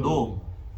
2।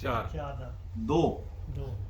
4। 2।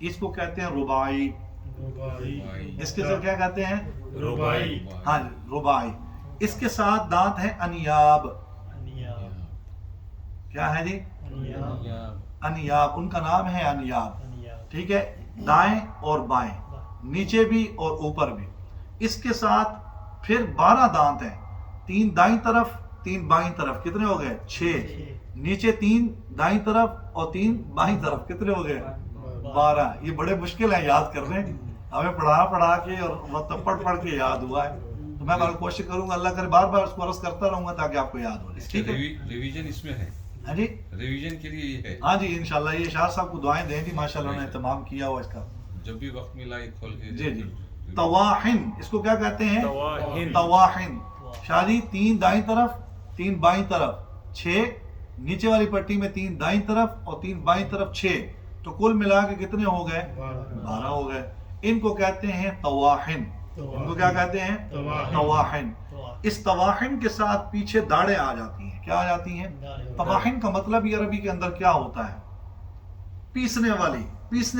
اس کو کہتے ہیں ربائی. اس کے ساتھ کیا کہتے ہیں؟ ربائی. ہاں ربائی. اس کے ساتھ دانت ہے انیاب. کیا ہے جی؟ انیاب. ان کا نام ہے انیاب. ٹھیک ہے, دائیں اور بائیں, نیچے بھی اور اوپر بھی. اس کے ساتھ پھر 12 دانت ہیں, 3 دائیں طرف 3 بائیں طرف. کتنے ہو گئے؟ 6. نیچے 3 دائیں طرف اور 3 بائیں طرف. کتنے ہو گئے؟ 12. یہ بڑے مشکل ہیں یاد کرنے, ہمیں پڑھا کے اور مطلب پڑھ کے یاد ہوا ہے. تو میں کوشش کروں گا, اللہ کرے بار بار اس کو عرض کرتا رہوں گا تاکہ آپ کو یاد ہو جائے. ٹھیک ہے, ریویژن اس میں ہے. ہاں جی, ریویژن کے لیے یہ ہے. ہاں جی انشاءاللہ. یہ اشار صاحب کو دعائیں دیں جی, ماشاءاللہ انہوں نے اہتمام کیا ہوا اس کا. جب بھی وقت ملا یہ کھول کے. جی جی. طواحن, اس کو کیا کہتے ہیں؟ طواحن. طواحن. شادی 3 دائیں طرف 3 بائیں طرف 6, نیچے والی پٹی میں 3 دائیں طرف اور 3 بائیں طرف 6, تو کل ملا کے کتنے ہو گئے؟ 12 ہو گئے. ان کو کہتے ہیں طواحن. ان کو کیا کہتے ہیں؟ طواحن. اس طواحن کے ساتھ پیچھے داڑیں آ جاتی ہیں. کیا آ جاتی ہیں؟ طواحن کا مطلب یہ عربی کے اندر کیا ہوتا ہے؟ پیسنے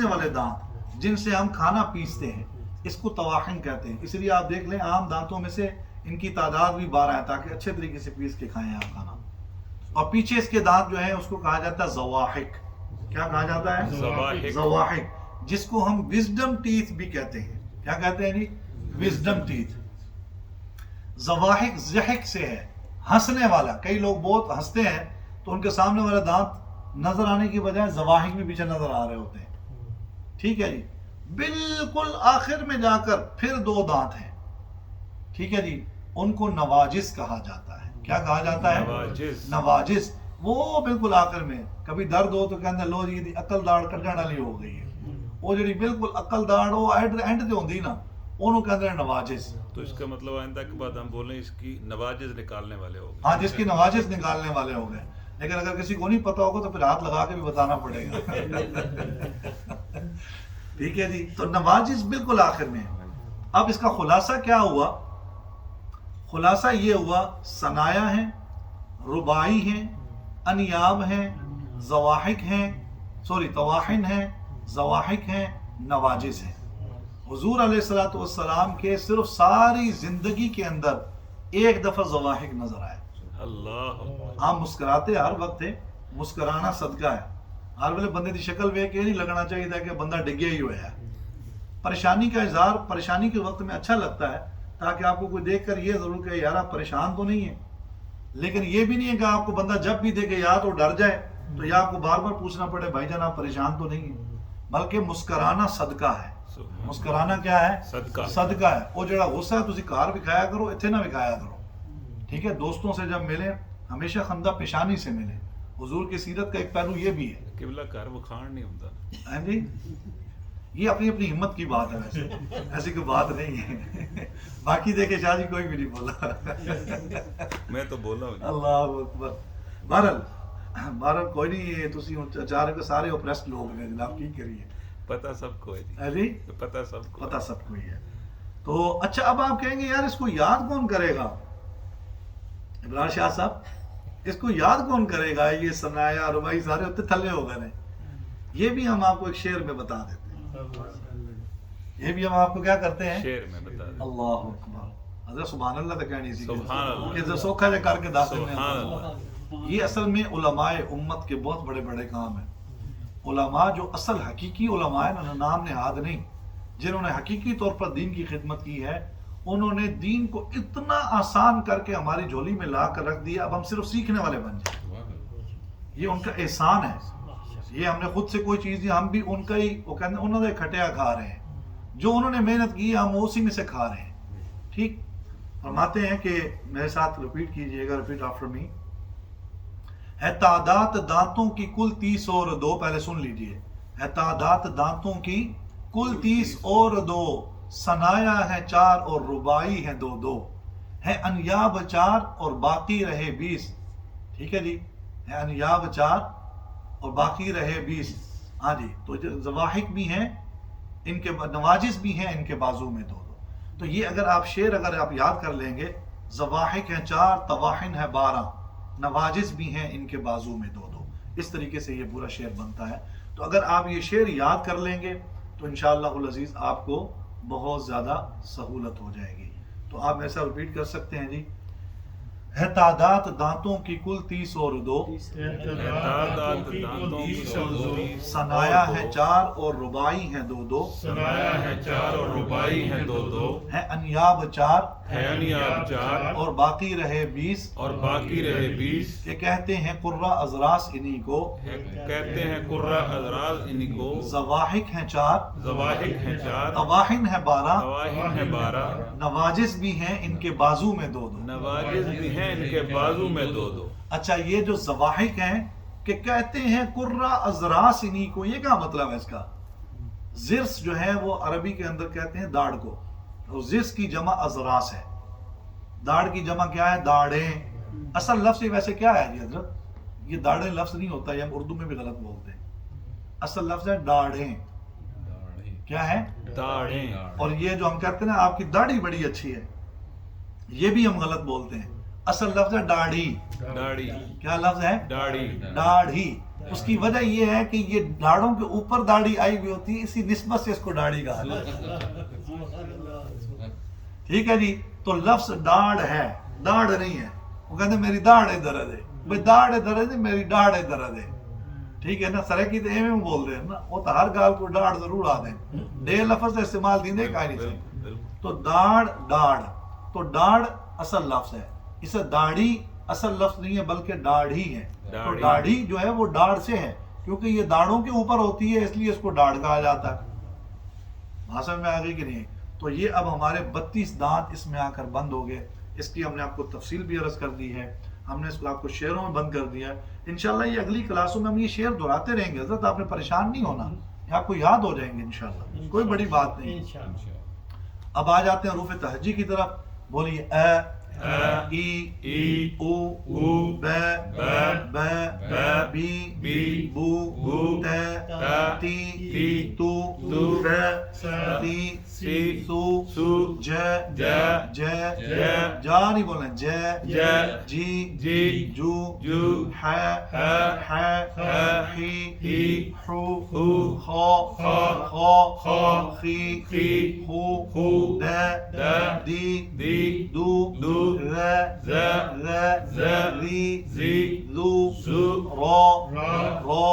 والے دانت, جن سے ہم کھانا پیستے ہیں, اس کو طواحن کہتے ہیں. اس لیے آپ دیکھ لیں عام دانتوں میں سے ان کی تعداد بھی 12 ہے, تاکہ اچھے طریقے سے پیس کے کھائیں آپ کھانا. اور پیچھے اس کے دانت جو ہیں اس کو کہا جاتا ہے زواحق. کیا کہا جاتا ہے؟ زواحق. جس کو ہم وزڈم ٹیتھ بھی کہتے ہیں. کیا کہتے ہیں جی؟ Wisdom teeth. زواحق ضحک سے ہے, ہنسنے والا. کئی لوگ بہت ہنستے ہیں تو ان کے سامنے والا دانت نظر آنے کی بجائے زواحق بھی پیچھے نظر آ رہے ہوتے ہیں. ٹھیک ہے جی. بالکل آخر میں جا کر پھر 2 دانت ہیں. ٹھیک ہے جی, ان کو نواجس کہا جاتا ہے. کیا کہا جاتا ہے؟ نواجس. وہ بالکل آخر میں کبھی درد ہو تو کہتے ہیں لو جی عقل داڑ کڈن والی ہو گئی ہے. وہ جڑی بالکل عقل داڑ وہ اینڈ تے ہوندی نا, انہوں کہتے ہیں نواجس. تو اس کا مطلب آئندہ کے بعد ہم بولیں اس کی نواجز نکالنے والے ہو گئے. ہاں, جس کی نواجس نکالنے والے ہو گئے. لیکن اگر کسی کو نہیں پتا ہوگا تو پھر ہاتھ لگا کے بھی بتانا پڑے گا. ٹھیک ہے جی. تو نواجس بالکل آخر میں. اب اس کا خلاصہ کیا ہوا؟ خلاصہ یہ ہوا, ثنایا ہیں, ربائی ہیں, انیاب ہیں, زواحق ہیں, طواحن ہیں, زواحق ہیں, نواجس ہیں. حضور علیہ الصلوۃ والسلام کے صرف ساری زندگی کے اندر ایک دفعہ زواحق نظر آئے. اللہ. آپ مسکراتے ہر وقت تھے, مسکرانا صدقہ ہے. ہر ویلے بندے کی شکل ویکھ کے نہیں لگنا چاہیے تھا کہ بندہ ڈگیا ہی ہوا ہے. پریشانی کا اظہار پریشانی کے وقت میں اچھا لگتا ہے, تاکہ آپ کو کوئی دیکھ کر یہ ضرور کہ یار آپ پریشان تو نہیں ہیں. لیکن یہ بھی نہیں ہے کہ آپ کو بندہ جب بھی دیکھے یا تو ڈر جائے تو یا آپ کو بار بار پوچھنا پڑے بھائی جان آپ پریشان تو نہیں ہیں. بلکہ مسکرانا صدقہ ہے. مسکرانا کیا ہے؟ صدقہ ہے. وہ جڑا غصہ ہے تسی گھر وکھایا کرو, اتنے نہ وکھایا کرو. ٹھیک ہے, دوستوں سے جب ملیں ہمیشہ خندہ پیشانی سے ملیں. حضور کی سیرت کا ایک پہلو یہ بھی ہے. قبلہ گھر وکھاڑ نہیں ہوتا. ہاں جی, یہ اپنی اپنی ہمت کی بات ہے. ویسے ایسی کوئی بات نہیں ہے. باقی دیکھے شاہ جی کوئی بھی نہیں بولا. میں تو بولا ہوں. اللہ اکبر. بہرحال کوئی نہیں, یہ تسی اچانک سارے اوپریسڈ لوگ ہیں جناب, کی کریے. پتہ سب کو ہے جی, پتہ سب کو, پتہ سب کو ہی ہے. تو اچھا, اب آپ کہیں گے یار اس کو یاد کون کرے گا؟ عمران شاہ صاحب اس کو یاد کون کرے گا؟ یہ ثنایا ربائی سارے اتنے تھلے ہو گئے. یہ بھی ہم آپ کو ایک شعر میں بتا دیتے ہیں. یہ بھی ہم آپ کو کیا کرتے ہیں؟ شعر میں بتا دیں. اللہ اکبر. حضرت سبحان اللہ تو کہنی سی سبحان اللہ. کہ سوکھا جا کر کے داخل میں. سبحان اللہ. یہ اصل میں علماء امت کے بہت بڑے بڑے کام ہیں. علماء جو اصل حقیقی علماء ہیں, نام نہاد نہیں, جنہوں نے حقیقی طور پر دین کی خدمت کی ہے, انہوں نے دین کو اتنا آسان کر کے ہماری جھولی میں لا کر رکھ دیا, اب ہم صرف سیکھنے والے بن جائیں. یہ ان کا احسان ہے. یہ ہم نے خود سے کوئی چیز نہیں, ہم بھی ان کا ہی, وہ کہتے ہیں انہوں نے کھٹیا کھا رہے ہیں. جو انہوں نے محنت کی ہم اسی میں سے کھا رہے ہیں. ٹھیک, فرماتے ہیں کہ میرے ساتھ رپیٹ کیجئے گا, رپیٹ آفٹر می. ہے تعداد دانتوں کی کل 30 اور 2. پہلے سن لیجئے. ہے تعداد دانتوں کی کل 30 اور 2. ثنایا ہے 4 اور ربائی ہے 2. ہے انیاب 4 اور باقی رہے 20. ٹھیک ہے جی, ہے انیاب 4 اور باقی رہے 20. ہاں جی, تو زواحق بھی ہیں, ان کے نواجس بھی ہیں, ان کے بازو میں 2. تو یہ اگر آپ شعر اگر آپ یاد کر لیں گے, زواحق ہیں 4, طواحن ہے 12, نواجس بھی ہیں ان کے بازو میں 2. اس طریقے سے یہ پورا شعر بنتا ہے. تو اگر آپ یہ شعر یاد کر لیں گے تو انشاءاللہ العزیز آپ کو بہت زیادہ سہولت ہو جائے گی. تو آپ ایسا رپیٹ کر سکتے ہیں جی. ہے تعداد دانتوں کی کل 30 اور 2، تعداد دانتوں کی کل ثنایا ہے 4 اور رباعی ہیں 2 ثنایا ہے 4 اور رباعی ہیں 2 ہے انیاب 4 ہے انیاب 4 اور باقی رہے 20 اور باقی رہے 20 کہ کہتے ہیں قرہ ازراس انہی کو، کہتے ہیں قرہ ازراز ان کو، زواحق ہیں 4 زواحق ہیں 4 طواحن ہے 12 طواحن ہیں 12 نواجس بھی ہیں ان کے بازو میں 2 نواجز بھی ہیں ان کے بازو میں 2 اچھا یہ جو زواحق ہیں کہ کہتے ہیں قرہ ازراس انہی کو، یہ کیا مطلب ہے اس کا؟ زرس جو ہے وہ عربی کے اندر کہتے ہیں داڑھ کو، اور زرس کی جمع ازراس ہے. داڑھ کی جمع کیا ہے؟ داڑھیں. اصل لفظ یہ ویسے کیا ہے جی حضرت؟ یہ داڑھیں لفظ نہیں ہوتا، یہ ہم اردو میں بھی غلط بولتے ہیں. اصل لفظ ہے داڑھیں. کیا ہے؟ داڑھیں. اور یہ جو ہم کہتے ہیں نا آپ کی داڑھی بڑی اچھی ہے، یہ بھی ہم غلط بولتے ہیں. اصل لفظ ہے داڑھی. داڑھی. کیا لفظ ہے؟ داڑھی. داڑھی. اس کی وجہ یہ ہے کہ یہ داڑھوں کے اوپر داڑھی آئی ہوئی ہوتی ہے، اسی نسبت سے اس کو داڑھی کہا جاتا ہے. ٹھیک ہے جی. تو لفظ داڑھ ہے، داڑھ نہیں ہے. وہ کہتے ہیں میری داڑھ درد ہے، بھائی داڑھ درد ہے، میری داڑھ درد ہے. ٹھیک ہے نا، سرکی تو ایویں بول رہے ہیں نا، وہ تو ہر گال کو داڑھ ضرور آ دیں. ڈے لفظ استعمال دیں دے کہیں نہیں سے. تو داڑھ داڑھ، تو داڑھ اصل لفظ ہے. اسے داڑھی اصل لفظ نہیں ہے بلکہ داڑھی ہے. تو داڑھی جو ہے وہ داڑھ سے ہے، کیونکہ یہ داڑھوں کے اوپر ہوتی ہے اس لیے اس کو داڑھ کہا جاتا ہے. بھاشا میں آگے کہ نہیں. تو یہ اب ہمارے 32 دانت اس میں آ کر بند ہو گئے. اس کی ہم نے آپ کو تفصیل بھی عرض کر دی ہے، ہم نے اس کو آپ کو شعروں میں بند کر دیا ہے. انشاءاللہ یہ اگلی کلاسوں میں ہم یہ شعر دہراتے رہیں گے حضرت، آپ نے پریشان نہیں ہونا، یہ آپ کو یاد ہو جائیں گے انشاءاللہ، کوئی بڑی بات نہیں. اب آ جاتے ہیں حروف تہجی کی طرف. بولیے اے ای او ب بی بو تی تو تی سو ج جا نہیں بولنا، جی جو ہی خو خی ہو دی دو ری رو.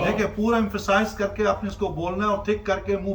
دیکھیں پورا ایمفسائز کر کے آپ نے اس کو بولنا ہے اور ٹھیک کر کے منہ